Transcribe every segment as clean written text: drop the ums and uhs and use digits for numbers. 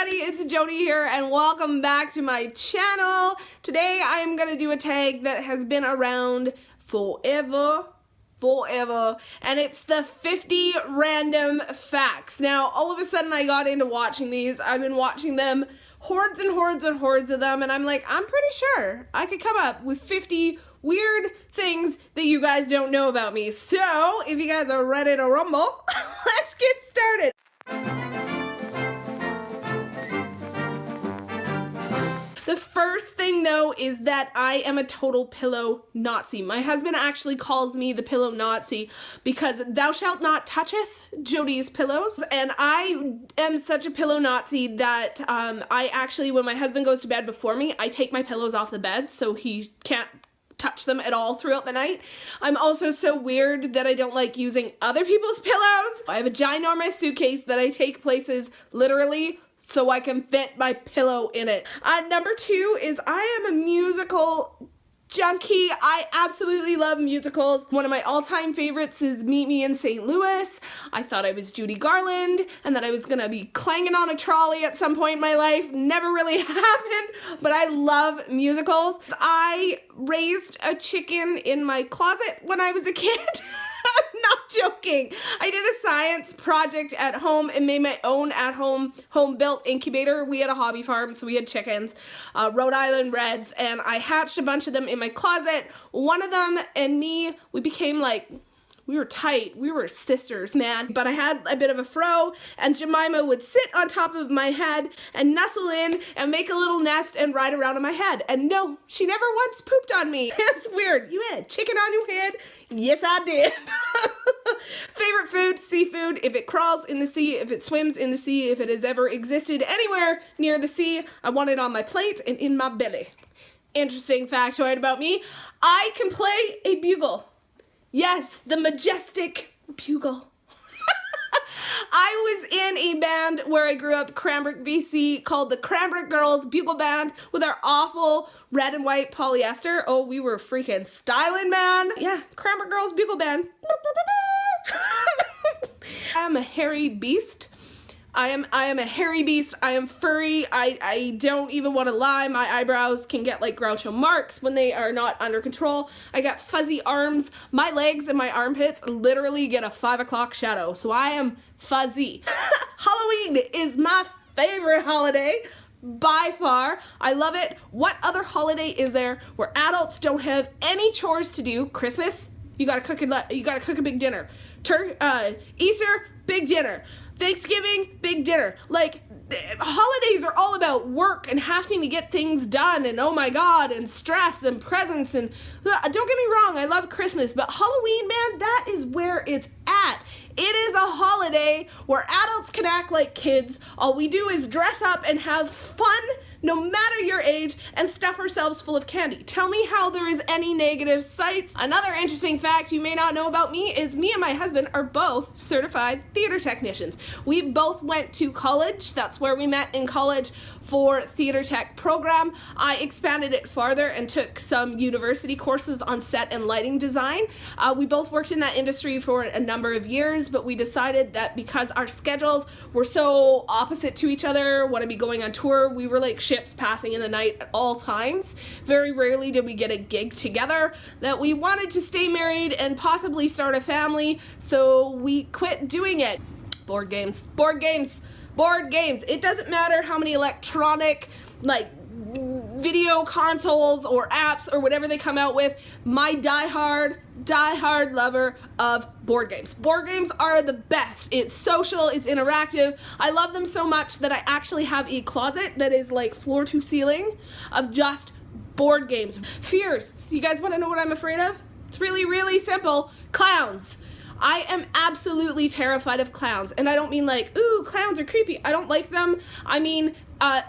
everybody, it's Jody here and welcome back to my channel. Today I am going to do a tag that has been around forever, and it's the 50 random facts. Now all of a sudden I got into watching these. I've been watching them, hordes and hordes and hordes of them, and I'm like, I'm pretty sure I could come up with 50 weird things that you guys don't know about me. So if you guys are ready to rumble, let's get started. The first thing though is that I am a total pillow Nazi. My husband actually calls me the pillow Nazi because thou shalt not toucheth Jody's pillows, and I am such a pillow Nazi that I actually, when my husband goes to bed before me, I take my pillows off the bed so he can't touch them at all throughout the night. I'm also so weird that I don't like using other people's pillows. I have a ginormous suitcase that I take places literally so I can fit my pillow in it. Number two is I am a musical junkie. I absolutely love musicals. One of my all-time favorites is Meet Me in St. Louis. I thought I was Judy Garland and that I was gonna be clanging on a trolley at some point in my life. Never really happened, but I love musicals. I raised a chicken in my closet when I was a kid. I'm not joking. I did a science project at home and made my own at-home home-built incubator. We had a hobby farm, so we had chickens, Rhode Island Reds, and I hatched a bunch of them in my closet. One of them and me, we became like, we were tight. We were sisters, man. But I had a bit of a fro, and Jemima would sit on top of my head and nestle in and make a little nest and ride around on my head. And no, she never once pooped on me. It's weird. You had a chicken on your head? Yes, I did. Favorite food, seafood. If it crawls in the sea, if it swims in the sea, if it has ever existed anywhere near the sea, I want it on my plate and in my belly. Interesting factoid about me. I can play a bugle. Yes, the majestic bugle. I was in a band where I grew up, Cranbrook, BC, called the Cranbrook Girls Bugle Band with our awful red and white polyester. Oh, we were freaking styling, man. Yeah, Cranbrook Girls Bugle Band. I'm a hairy beast. I am a hairy beast. I am furry. I don't even want to lie. My eyebrows can get like Groucho Marx when they are not under control. I got fuzzy arms. My legs and my armpits literally get a 5 o'clock shadow. So I am fuzzy. Halloween is my favorite holiday by far. I love it. What other holiday is there where adults don't have any chores to do? Christmas, you gotta cook a big dinner. Easter, big dinner. Thanksgiving, big dinner. Like, holidays are all about work and having to get things done and oh my god, and stress and presents and don't get me wrong, I love Christmas, but Halloween, man, that is where it's at. It is a holiday where adults can act like kids. All we do is dress up and have fun no matter your age and stuff ourselves full of candy. Tell me how there is any negative sights. Another interesting fact you may not know about me is me and my husband are both certified theater technicians. We both went to college. That's where we met in college for theater tech program. I expanded it farther and took some university courses on set and lighting design. We both worked in that industry for a number of years, but we decided that because our schedules were so opposite to each other, want to be going on tour, we were like ships passing in the night at all times. Very rarely did we get a gig together, that we wanted to stay married and possibly start a family, so we quit doing it. Board games. It doesn't matter how many electronic, like, video consoles or apps or whatever they come out with. My diehard lover of board games. Board games are the best. It's social, it's interactive. I love them so much that I actually have a closet that is like floor to ceiling of just board games. Fears. You guys want to know what I'm afraid of? It's really, really simple. Clowns. I am absolutely terrified of clowns, and I don't mean like, ooh, clowns are creepy. I don't like them. I mean,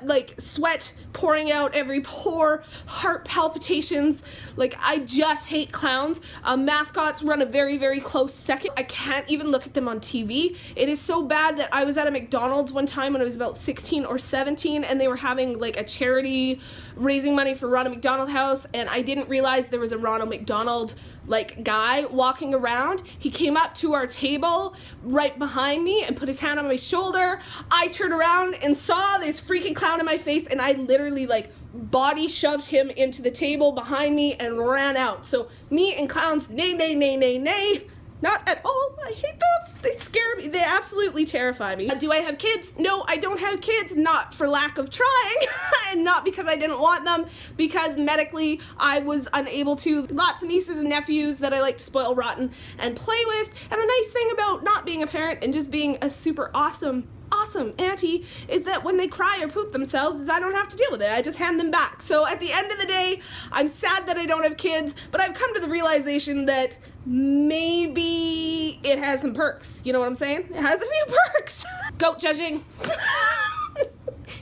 like sweat pouring out every pore, heart palpitations. Like, I just hate clowns. Mascots run a very, very close second. I can't even look at them on TV. It is so bad that I was at a McDonald's one time when I was about 16 or 17, and they were having like a charity raising money for Ronald McDonald House, and I didn't realize there was a Ronald McDonald like guy walking around. He came up to our table right behind me and put his hand on my shoulder. I turned around and saw this freaking clown in my face, and I literally like body shoved him into the table behind me and ran out. So me and clowns, nay, nay, nay, nay, nay. Not at all. I hate them. They scare me. They absolutely terrify me. Do I have kids? No, I don't have kids. Not for lack of trying, and not because I didn't want them, because medically I was unable to. Lots of nieces and nephews that I like to spoil rotten and play with. And the nice thing about not being a parent and just being a super awesome auntie is that when they cry or poop themselves, is I don't have to deal with it. I just hand them back. So at the end of the day, I'm sad that I don't have kids, but I've come to the realization that maybe it has some perks. You know what I'm saying? It has a few perks. Goat judging.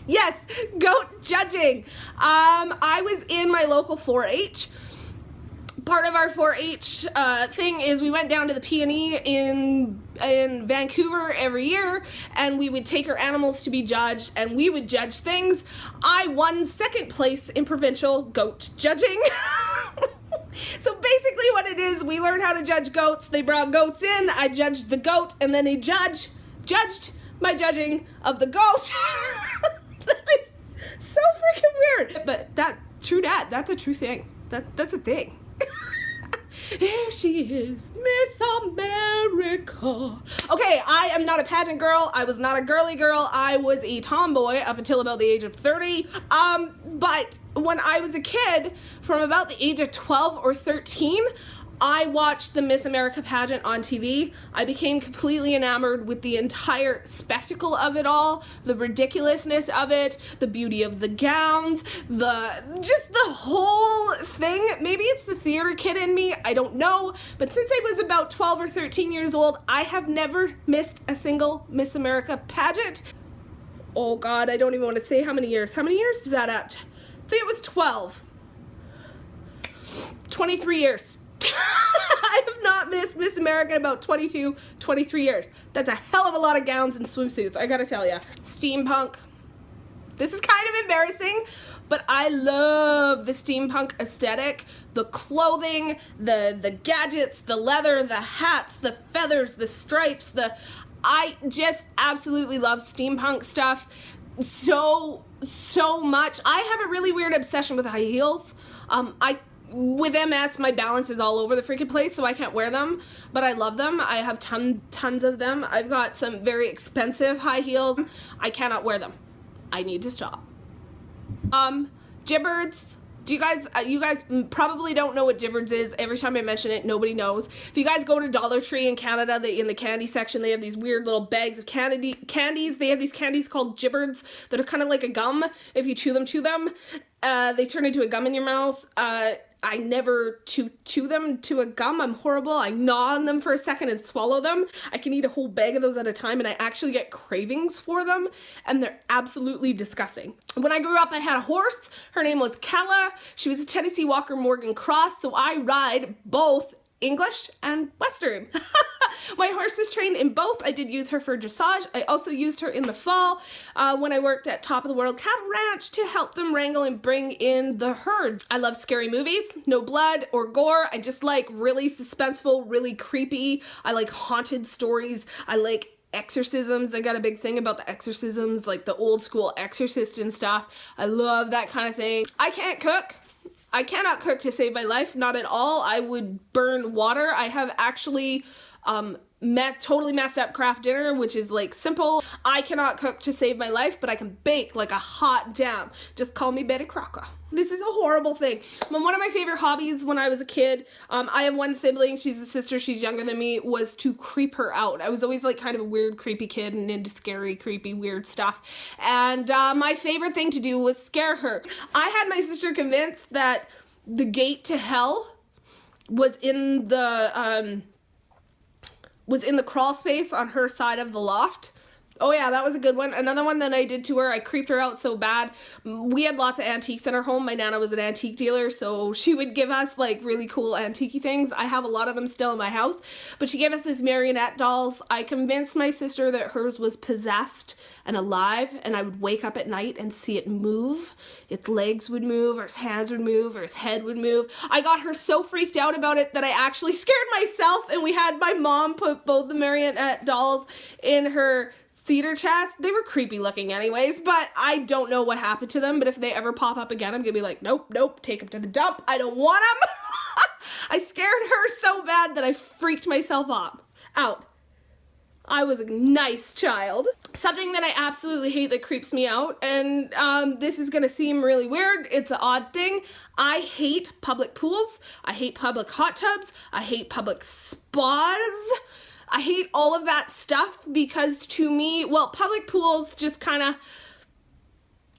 Yes, goat judging. I was in my local 4-H. Part of our 4-H thing is we went down to the P&E in Vancouver every year, and we would take our animals to be judged, and we would judge things. I won second place in provincial goat judging. So basically what it is, we learned how to judge goats. They brought goats in, I judged the goat, and then they judged my judging of the goat. That is so freaking weird. But that's a true thing. That's a thing. Here she is, Miss America. Okay, I am not a pageant girl. I was not a girly girl. I was a tomboy up until about the age of 30. But when I was a kid, from about the age of 12 or 13, I watched the Miss America pageant on TV. I became completely enamored with the entire spectacle of it all, the ridiculousness of it, the beauty of the gowns, just the whole thing. Maybe it's the theater kid in me, I don't know, but since I was about 12 or 13 years old, I have never missed a single Miss America pageant. Oh God, I don't even want to say how many years. How many years is that at? I think it was 12. 23 years. I have not missed Miss America in about 22, 23 years. That's a hell of a lot of gowns and swimsuits, I gotta tell ya. Steampunk. This is kind of embarrassing, but I love the steampunk aesthetic. The clothing, the gadgets, the leather, the hats, the feathers, the stripes, I just absolutely love steampunk stuff so much. I have a really weird obsession with high heels. With MS, my balance is all over the freaking place, so I can't wear them, but I love them. I have tons of them. I've got some very expensive high heels. I cannot wear them. I need to stop. Gibbards. You guys probably don't know what Gibbards is. Every time I mention it, nobody knows. If you guys go to Dollar Tree in Canada, in the candy section, they have these weird little bags of candies. They have these candies called Gibbards that are kind of like a gum. If you chew them, they turn into a gum in your mouth. I never chew them to a gum. I'm horrible. I gnaw on them for a second and swallow them. I can eat a whole bag of those at a time, and I actually get cravings for them, and they're absolutely disgusting. When I grew up, I had a horse. Her name was Kella. She was a Tennessee Walker Morgan Cross, so I ride both English and Western. My horse is trained in both. I did use her for dressage. I also used her in the fall when I worked at Top of the World Cattle Ranch to help them wrangle and bring in the herd. I love scary movies, no blood or gore. I just like really suspenseful, really creepy. I like haunted stories. I like exorcisms. I got a big thing about the exorcisms, like the old school Exorcist and stuff. I love that kind of thing. I can't cook. I cannot cook to save my life, not at all. I would burn water. I have actually totally messed up craft dinner, which is like simple. I cannot cook to save my life, but I can bake like a hot damn. Just call me Betty Crocker. This is a horrible thing. One of my favorite hobbies when I was a kid, I have one sibling, she's a sister, she's younger than me, was to creep her out. I was always like kind of a weird, creepy kid and into scary, creepy, weird stuff. And my favorite thing to do was scare her. I had my sister convinced that the gate to hell was in the crawl space on her side of the loft. Oh yeah, that was a good one. Another one that I did to her, I creeped her out so bad. We had lots of antiques in our home. My Nana was an antique dealer, so she would give us like really cool antique things. I have a lot of them still in my house, but she gave us these marionette dolls. I convinced my sister that hers was possessed and alive, and I would wake up at night and see it move. Its legs would move, or its hands would move, or its head would move. I got her so freaked out about it that I actually scared myself, and we had my mom put both the marionette dolls in her cedar chest. They were creepy looking anyways, but I don't know what happened to them, but if they ever pop up again, I'm gonna be like, nope, nope, take them to the dump. I don't want them. I scared her so bad that I freaked myself out. I was a nice child. Something that I absolutely hate that creeps me out, and this is gonna seem really weird, it's an odd thing. I hate public pools. I hate public hot tubs. I hate public spas. I hate all of that stuff because to me, well, public pools just kind of,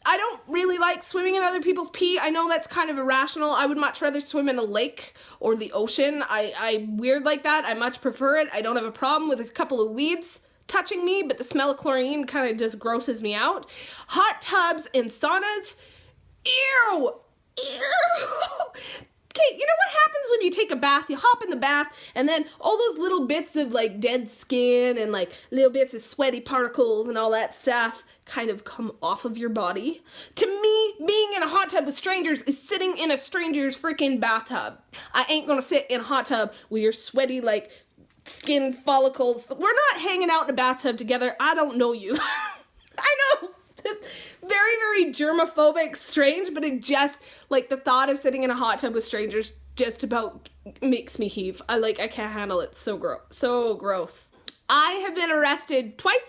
I don't really like swimming in other people's pee. I know that's kind of irrational. I would much rather swim in a lake or the ocean. I'm weird like that. I much prefer it. I don't have a problem with a couple of weeds touching me, but the smell of chlorine kind of just grosses me out. Hot tubs and saunas, ew, ew. Okay, you know what happens when you take a bath? You hop in the bath, and then all those little bits of like dead skin and like little bits of sweaty particles and all that stuff kind of come off of your body. To me, being in a hot tub with strangers is sitting in a stranger's freaking bathtub. I ain't gonna sit in a hot tub with your sweaty like skin follicles. We're not hanging out in a bathtub together. I don't know you. I know. Very, very germophobic, strange, but it just, like, the thought of sitting in a hot tub with strangers just about makes me heave. I can't handle it. So gross. I have been arrested twice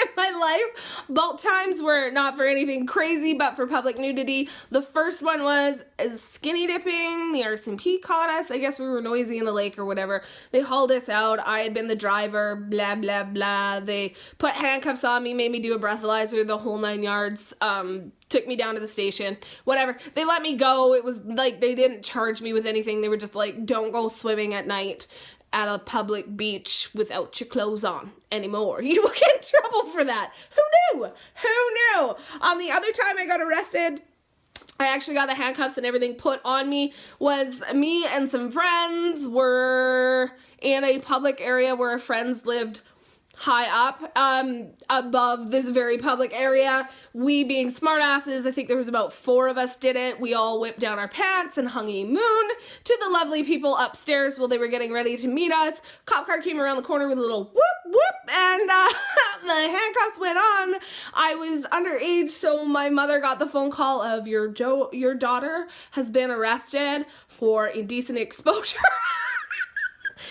in my life. Both times were not for anything crazy, but for public nudity. The first one was skinny dipping. The RCMP caught us. I guess we were noisy in the lake or whatever. They hauled us out. I had been the driver, blah, blah, blah. They put handcuffs on me, made me do a breathalyzer, the whole 9 yards. Took me down to the station, whatever. They let me go. It was like they didn't charge me with anything. They were just like, don't go swimming at night at a public beach without your clothes on anymore. You will get in trouble for that. Who knew? Who knew? The other time I got arrested, I actually got the handcuffs and everything put on me, was me and some friends were in a public area where our friends lived high up, above this very public area. We being smartasses, I think there was about 4 of us did it. We all whipped down our pants and hung a moon to the lovely people upstairs while they were getting ready to meet us. Cop car came around the corner with a little whoop whoop, and the handcuffs went on. I was underage, so my mother got the phone call of your daughter has been arrested for indecent exposure.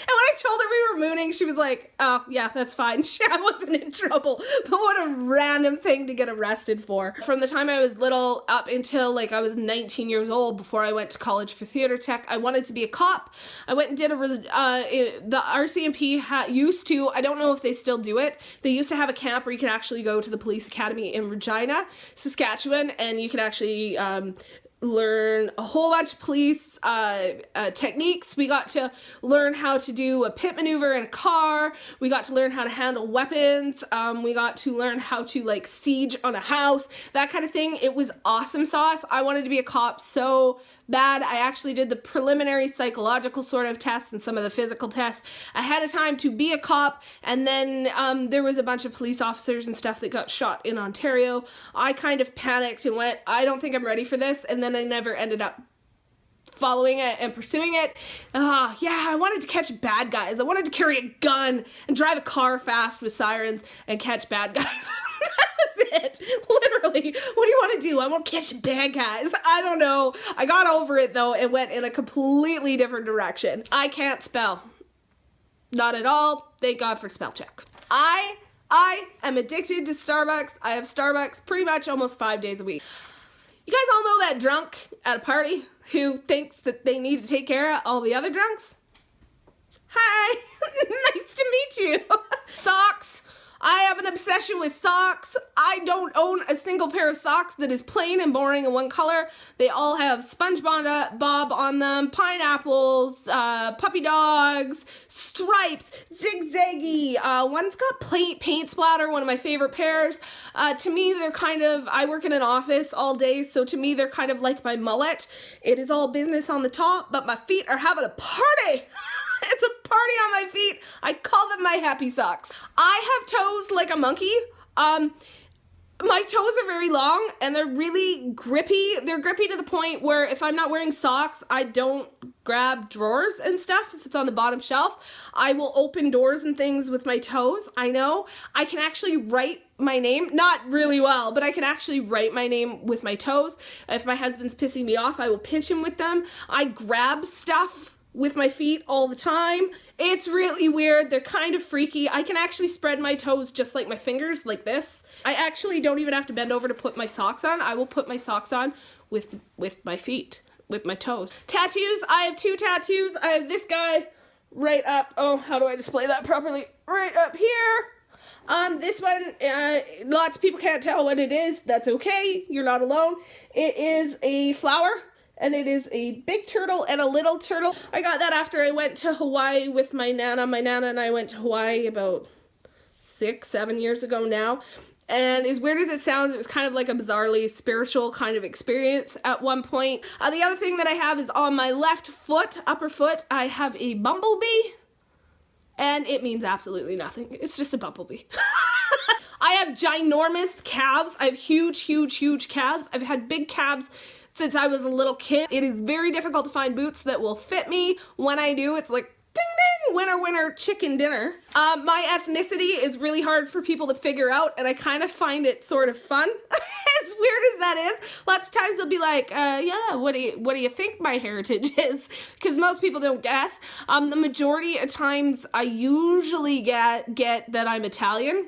And when I told her we were mooning, she was like, oh, yeah, that's fine. I wasn't in trouble. But what a random thing to get arrested for. From the time I was little up until like I was 19 years old before I went to college for theater tech, I wanted to be a cop. I went and did the RCMP used to, I don't know if they still do it, they used to have a camp where you could actually go to the police academy in Regina, Saskatchewan, and you could actually learn a whole bunch of police techniques. We got to learn how to do a pit maneuver in a car. We got to learn how to handle weapons. We got to learn how to like siege on a house, that kind of thing. It was awesome sauce. I wanted to be a cop so bad. I actually did the preliminary psychological sort of tests and some of the physical tests ahead of time to be a cop, and then there was a bunch of police officers and stuff that got shot in Ontario. I kind of panicked and went, I don't think I'm ready for this, and then I never ended up following it and pursuing it. Yeah, I wanted to catch bad guys. I wanted to carry a gun and drive a car fast with sirens and catch bad guys. That was it. Literally. What do you want to do? I want to catch bad guys. I don't know. I got over it though and went in a completely different direction. I can't spell. Not at all. Thank God for spell check. I am addicted to Starbucks. I have Starbucks pretty much almost 5 days a week. You guys all know that drunk at a party who thinks that they need to take care of all the other drunks? Hi, nice to meet you. Socks. I have an obsession with socks. I don't own a single pair of socks that is plain and boring in one color. They all have SpongeBob on them, pineapples, puppy dogs, stripes, zigzaggy. One's got paint splatter, one of my favorite pairs. To me, they're kind of, I work in an office all day, so to me, they're kind of like my mullet. It is all business on the top, but my feet are having a party. It's a party on my feet. I call them my happy socks. I have toes like a monkey. My toes are very long and they're really grippy. They're grippy to the point where if I'm not wearing socks, I don't grab drawers and stuff. If it's on the bottom shelf, I will open doors and things with my toes. I know I can actually write my name, not really well, but I can actually write my name with my toes. If my husband's pissing me off, I will pinch him with them. I grab stuff with my feet all the time. It's really weird. They're kind of freaky. I can actually spread my toes just like my fingers, like this. I actually don't even have to bend over to put my socks on. I will put my socks on with my feet, with my toes. Tattoos. I have 2 tattoos. I have this guy right up. Oh, how do I display that properly? Right up here. This one, lots of people can't tell what it is. That's okay. You're not alone. It is a flower. And it is a big turtle and a little turtle. I got that after I went to Hawaii with my Nana. My Nana and I went to Hawaii about 6-7 years ago now. And as weird as it sounds, it was kind of like a bizarrely spiritual kind of experience at one point. The other thing that I have is on my left foot, upper foot, I have a bumblebee. And it means absolutely nothing. It's just a bumblebee. I have ginormous calves. I have huge, huge, huge calves. I've had big calves since I was a little kid. It is very difficult to find boots that will fit me. When I do, it's like, ding ding, winner, winner, chicken dinner. My ethnicity is really hard for people to figure out, and I kind of find it sort of fun. As weird as that is, lots of times they'll be like, yeah, what do you think my heritage is? Because most people don't guess. The majority of times I usually get that I'm Italian.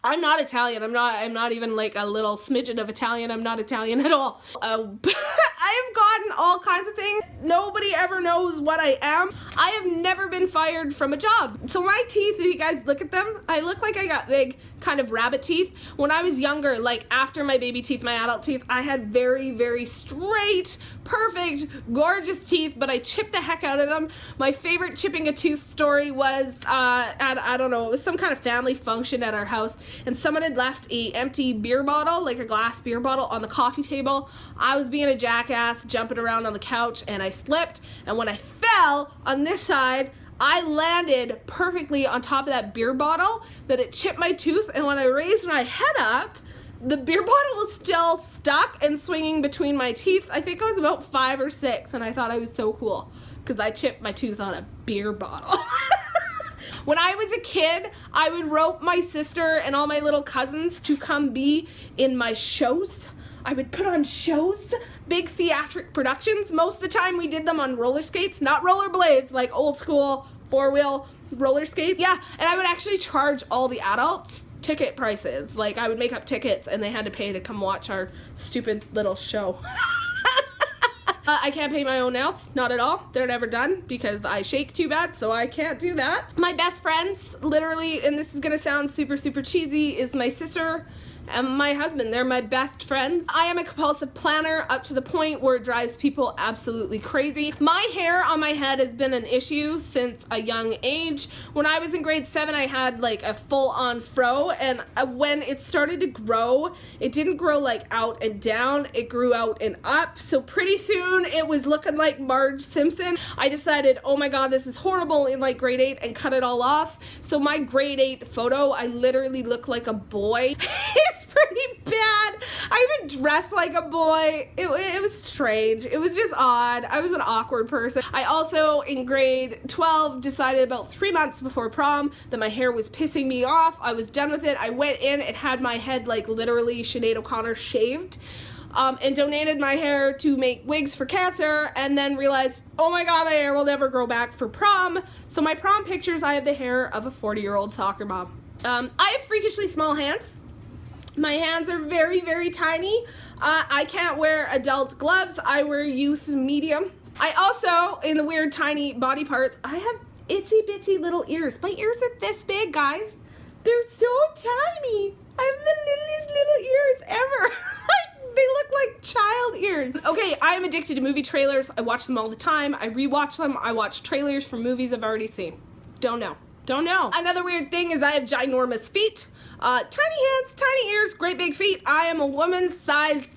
I'm not Italian. I'm not even like a little smidgen of Italian. I'm not Italian at all. I have gotten all kinds of things. Nobody ever knows what I am. I have never been fired from a job. So my teeth, if you guys look at them, I look like I got big kind of rabbit teeth. When I was younger, like after my baby teeth, my adult teeth, I had very, very straight, perfect, gorgeous teeth, but I chipped the heck out of them. My favorite chipping a tooth story was, I don't know, it was some kind of family function at our house, and someone had left a empty beer bottle, like a glass beer bottle, on the coffee table. I was being a jackass, jumping around on the couch, and I slipped, and when I fell on this side, I landed perfectly on top of that beer bottle, that it chipped my tooth, and when I raised my head up, the beer bottle was still stuck and swinging between my teeth. I think I was about 5 or 6, and I thought I was so cool, because I chipped my tooth on a beer bottle. When I was a kid, I would rope my sister and all my little cousins to come be in my shows. I would put on shows, big theatric productions. Most of the time we did them on roller skates, not rollerblades, like old school 4-wheel roller skates. Yeah, and I would actually charge all the adults ticket prices. Like I would make up tickets and they had to pay to come watch our stupid little show. I can't paint my own nails, not at all. They're never done because I shake too bad, so I can't do that. My best friends, literally, and this is gonna sound super, super cheesy, is my sister and my husband. They're my best friends. I am a compulsive planner up to the point where it drives people absolutely crazy. My hair on my head has been an issue since a young age. When I was in grade 7, I had like a full-on fro, and when it started to grow, it didn't grow like out and down, it grew out and up. So pretty soon it was looking like Marge Simpson. I decided, oh my god, this is horrible, in like grade 8, and cut it all off. So my grade 8 photo, I literally look like a boy. It's pretty bad. I even dressed like a boy. It was strange. It was just odd. I was an awkward person. I also, in grade 12, decided about 3 months before prom that my hair was pissing me off. I was done with it. I went in and had my head like literally Sinead O'Connor shaved. And donated my hair to make wigs for cancer, and then realized, oh my god, my hair will never grow back for prom. So my prom pictures, I have the hair of a 40-year-old soccer mom. I have freakishly small hands. My hands are very, very tiny. I can't wear adult gloves. I wear youth medium. I also, in the weird tiny body parts, I have itsy bitsy little ears. My ears are this big, guys. They're so tiny. I have the littlest little ears ever. They look like child ears. Okay, I am addicted to movie trailers. I watch them all the time. I rewatch them. I watch trailers for movies I've already seen. Don't know. Don't know. Another weird thing is I have ginormous feet. Tiny hands, tiny ears, great big feet. I am a woman size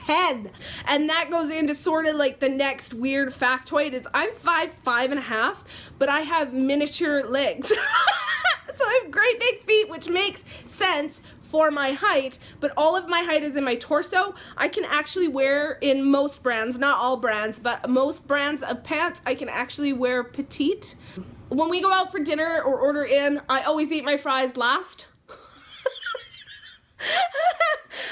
10. And that goes into sort of like the next weird factoid is I'm 5'5.5", but I have miniature legs. So I have great big feet, which makes sense for my height, but all of my height is in my torso. I can actually wear in most brands, not all brands, but most brands of pants, I can actually wear petite. When we go out for dinner or order in, I always eat my fries last.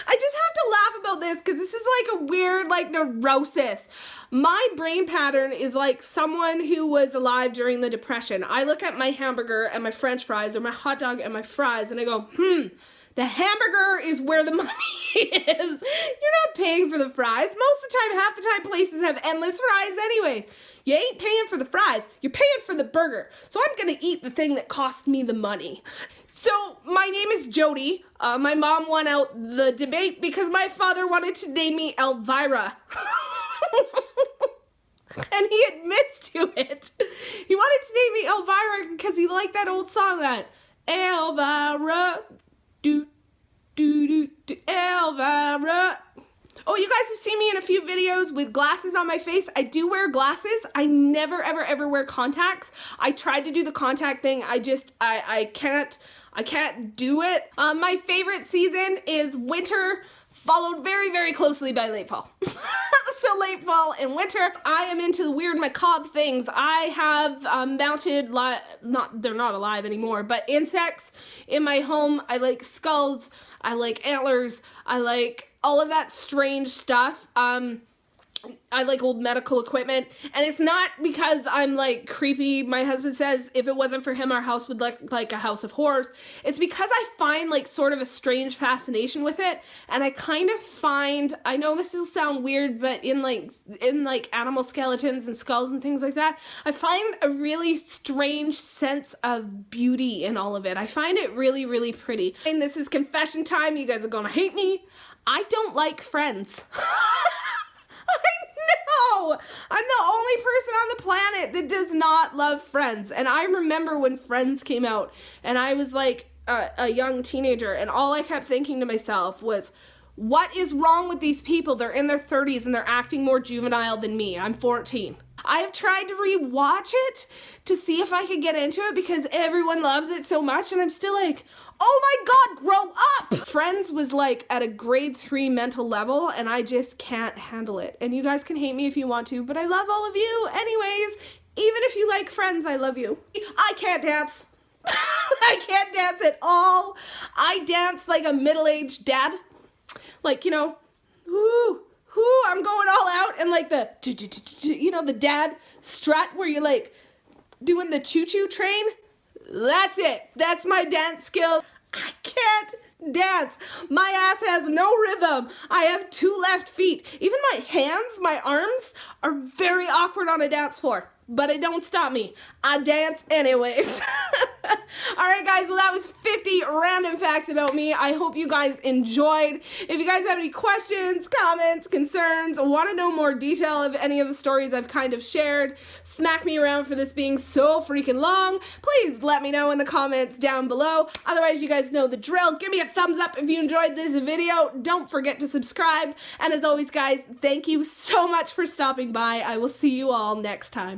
I just have to laugh about this because this is like a weird like neurosis. My brain pattern is like someone who was alive during the Depression. I look at my hamburger and my French fries or my hot dog and my fries and I go, the hamburger is where the money is. You're not paying for the fries. Most of the time, half the time places have endless fries anyways. You ain't paying for the fries, you're paying for the burger. So I'm gonna eat the thing that cost me the money. So my name is Jody. My mom won out the debate because my father wanted to name me Elvira. And he admits to it. He wanted to name me Elvira because he liked that old song that Elvira, do, do, do, do, Elvira. Oh, you guys have seen me in a few videos with glasses on my face. I do wear glasses. I never, ever, ever wear contacts. I tried to do the contact thing. I can't do it. My favorite season is winter, followed very, very closely by late fall. So late fall and winter. I am into the weird macabre things. I have mounted, they're not alive anymore, but insects in my home. I like skulls. I like antlers. I like all of that strange stuff. I like old medical equipment, and it's not because I'm like creepy. My husband says if it wasn't for him, our house would look like a house of horrors. It's because I find like sort of a strange fascination with it, and I kind of find, I know this will sound weird, but in like animal skeletons and skulls and things like that, I find a really strange sense of beauty in all of it. I find it really, really pretty. And this is confession time. You guys are gonna hate me. I don't like Friends. I know! I'm the only person on the planet that does not love Friends. And I remember when Friends came out and I was like a young teenager and all I kept thinking to myself was, what is wrong with these people? They're in their 30s and they're acting more juvenile than me. I'm 14. I have tried to rewatch it to see if I could get into it because everyone loves it so much and I'm still like, oh my God, grow up! Friends was like at a grade 3 mental level and I just can't handle it. And you guys can hate me if you want to, but I love all of you anyways. Even if you like Friends, I love you. I can't dance. I can't dance at all. I dance like a middle-aged dad. Like, you know, whoo, I'm going all out and like the, you know, the dad strut where you're like doing the choo-choo train. That's it. That's my dance skill. I can't dance. My ass has no rhythm. I have 2 left feet. Even my hands, my arms are very awkward on a dance floor, but it don't stop me. I dance anyways. Alright guys, well that was 50 random facts about me. I hope you guys enjoyed. If you guys have any questions, comments, concerns, or want to know more detail of any of the stories I've kind of shared, smack me around for this being so freaking long, please let me know in the comments down below. Otherwise, you guys know the drill. Give me a thumbs up if you enjoyed this video. Don't forget to subscribe. And as always, guys, thank you so much for stopping by. I will see you all next time.